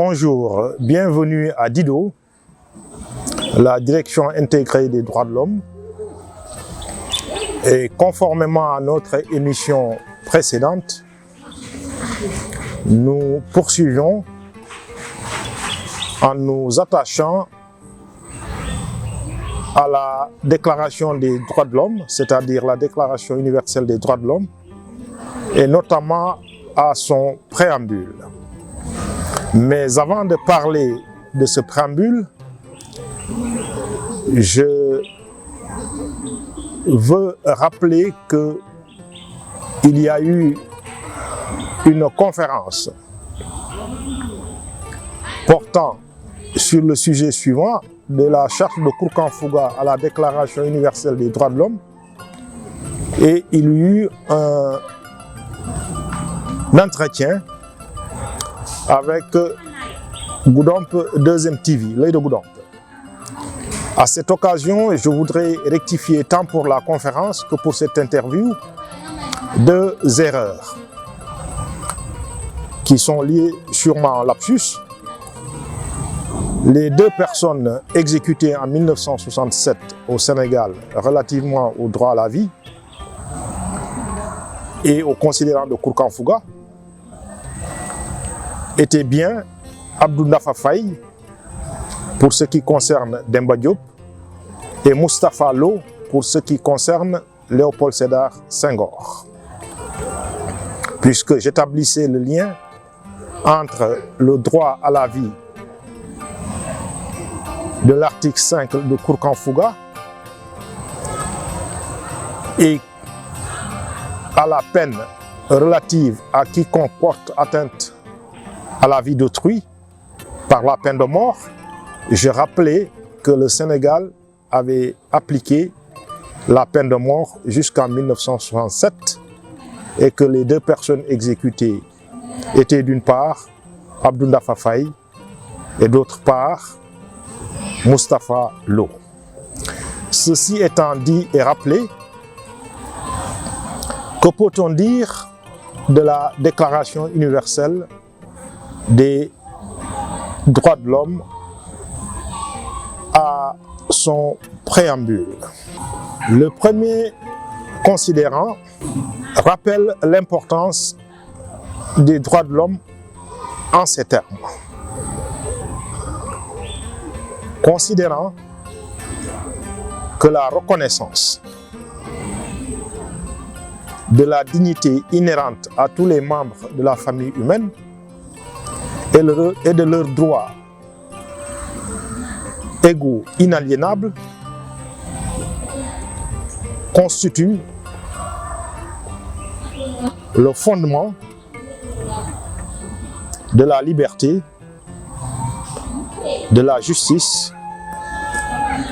Bonjour, bienvenue à DIDO, la Direction intégrée des droits de l'homme. Et conformément à notre émission précédente, nous poursuivons en nous attachant à la Déclaration des droits de l'homme, c'est-à-dire la Déclaration universelle des droits de l'homme, et notamment à son préambule. Mais avant de parler de ce préambule, je veux rappeler qu'il y a eu une conférence portant sur le sujet suivant, de la charte de Kourkan-Fouga à la Déclaration universelle des droits de l'homme, et il y a eu un entretien avec Goudomp 2M TV, l'œil de Goudomp. À cette occasion, je voudrais rectifier tant pour la conférence que pour cette interview deux erreurs qui sont liées sûrement à lapsus. Les deux personnes exécutées en 1967 au Sénégal relativement au droit à la vie et au considérant de Kourkan-Fouga étaient bien Abdou Ndafa Faye pour ce qui concerne Demba Diop et Moustapha Lo pour ce qui concerne Léopold Sédar Senghor. Puisque j'établissais le lien entre le droit à la vie de l'article 5 de Kourkan-Fouga et à la peine relative à quiconque porte atteinte à la vie d'autrui par la peine de mort. Je rappelais que le Sénégal avait appliqué la peine de mort jusqu'en 1967 et que les deux personnes exécutées étaient d'une part Abdou Ndafa Faye et d'autre part Moustapha Lo. Ceci étant dit et rappelé, que peut-on dire de la Déclaration universelle des droits de l'homme à son préambule? Le premier considérant rappelle l'importance des droits de l'homme en ces termes. Considérant que la reconnaissance de la dignité inhérente à tous les membres de la famille humaine et de leurs droits égaux inaliénables constitue le fondement de la liberté, de la justice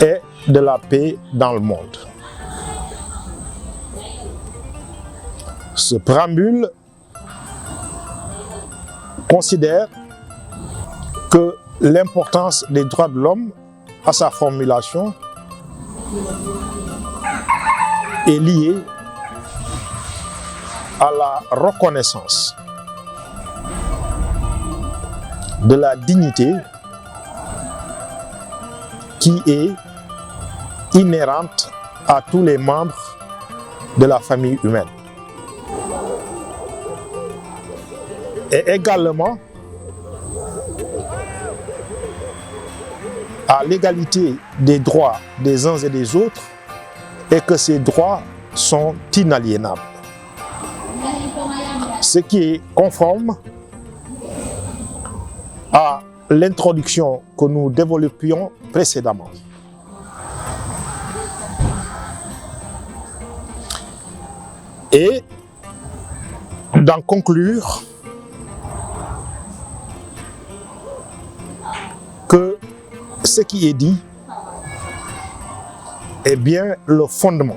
et de la paix dans le monde. Ce préambule considère que l'importance des droits de l'homme à sa formulation est liée à la reconnaissance de la dignité qui est inhérente à tous les membres de la famille humaine. Et également à l'égalité des droits des uns et des autres et que ces droits sont inaliénables. Ce qui est conforme à l'introduction que nous développions précédemment. Et d'en conclure que ce qui est dit est bien le fondement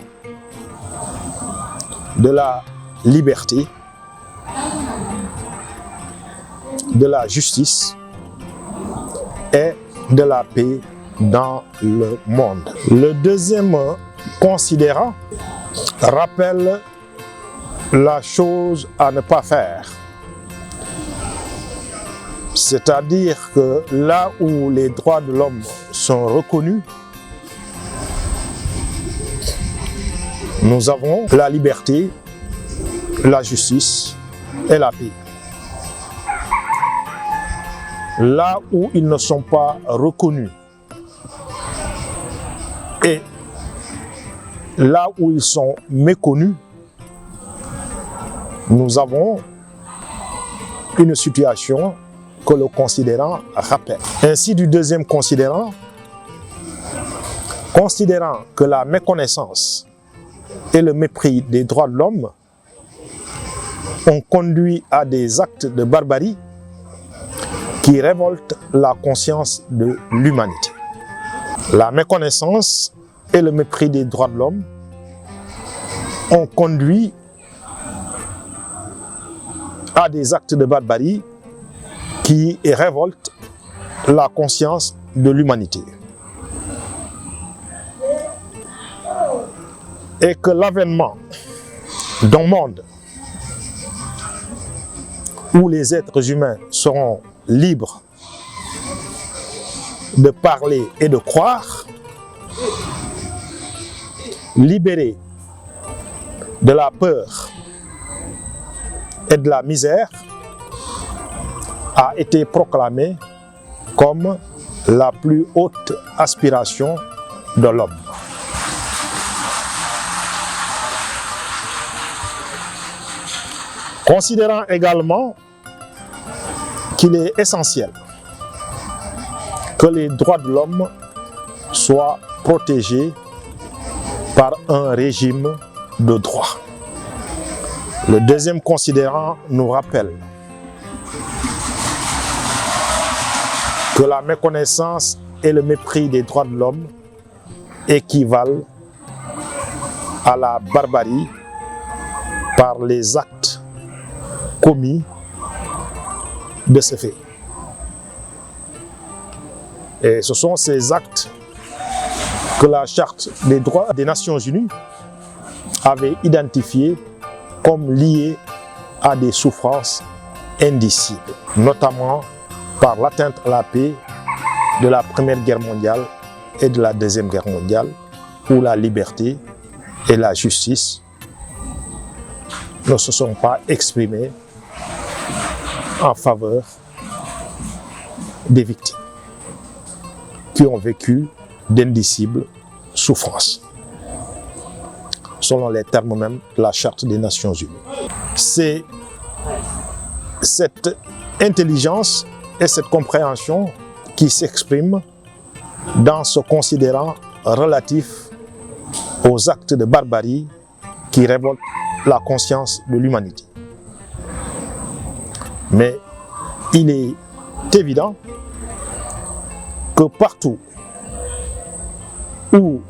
de la liberté, de la justice et de la paix dans le monde. Le deuxième considérant rappelle la chose à ne pas faire. C'est-à-dire que là où les droits de l'homme sont reconnus, nous avons la liberté, la justice et la paix. Là où ils ne sont pas reconnus et là où ils sont méconnus, nous avons une situation que le considérant rappelle. Ainsi, du deuxième considérant, considérant que la méconnaissance et le mépris des droits de l'homme ont conduit à des actes de barbarie qui révoltent la conscience de l'humanité. La méconnaissance et le mépris des droits de l'homme ont conduit à des actes de barbarie qui révoltent la conscience de l'humanité. Et que l'avènement d'un monde où les êtres humains seront libres de parler et de croire, libérés de la peur et de la misère, a été proclamé comme la plus haute aspiration de l'homme. Considérant également qu'il est essentiel que les droits de l'homme soient protégés par un régime de droit. Le deuxième considérant nous rappelle que la méconnaissance et le mépris des droits de l'homme équivalent à la barbarie par les actes commis de ce fait. Et ce sont ces actes que la Charte des droits des Nations Unies avait identifiés comme liés à des souffrances indicibles, notamment par l'atteinte à la paix de la Première Guerre mondiale et de la Deuxième Guerre mondiale, où la liberté et la justice ne se sont pas exprimées en faveur des victimes qui ont vécu d'indicibles souffrances, selon les termes même de la Charte des Nations Unies. C'est cette intelligence et cette compréhension qui s'expriment dans ce considérant relatif aux actes de barbarie qui révoltent la conscience de l'humanité. Mais il est évident que partout où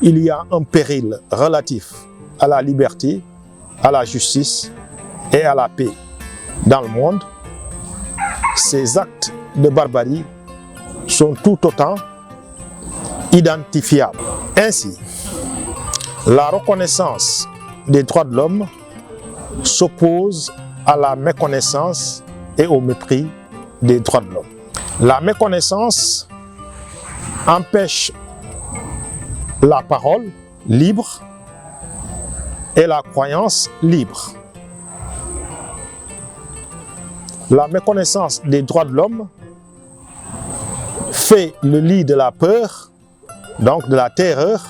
il y a un péril relatif à la liberté, à la justice et à la paix dans le monde, ces actes de barbarie sont tout autant identifiables. Ainsi, la reconnaissance des droits de l'homme s'oppose à la méconnaissance et au mépris des droits de l'homme. La méconnaissance empêche la parole libre et la croyance libre. La méconnaissance des droits de l'homme fait le lit de la peur, donc de la terreur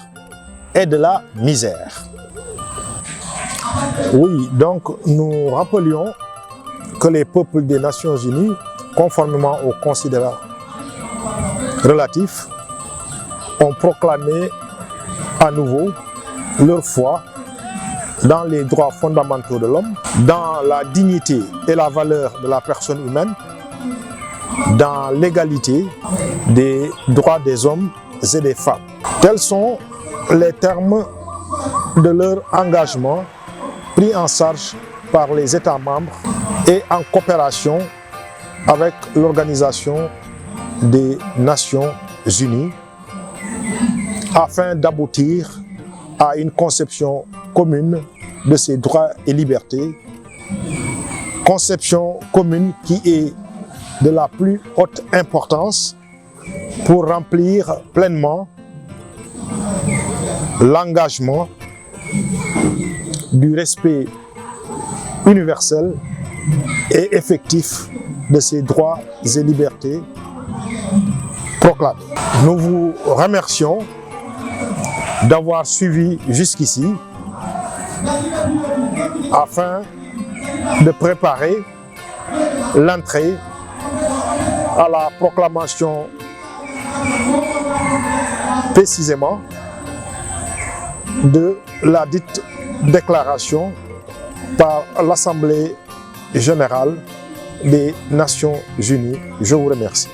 et de la misère. Oui, donc nous rappelions que les peuples des Nations Unies, conformément aux considérants relatifs, ont proclamé à nouveau leur foi dans les droits fondamentaux de l'homme, dans la dignité et la valeur de la personne humaine, dans l'égalité des droits des hommes et des femmes. Tels sont les termes de leur engagement pris en charge par les États membres et en coopération avec l'Organisation des Nations Unies afin d'aboutir à une conception commune de ces droits et libertés, conception commune qui est de la plus haute importance pour remplir pleinement l'engagement du respect universel et effectif de ces droits et libertés proclamés. Nous vous remercions d'avoir suivi jusqu'ici afin de préparer l'entrée à la proclamation précisément de la dite déclaration par l'Assemblée générale des Nations unies. Je vous remercie.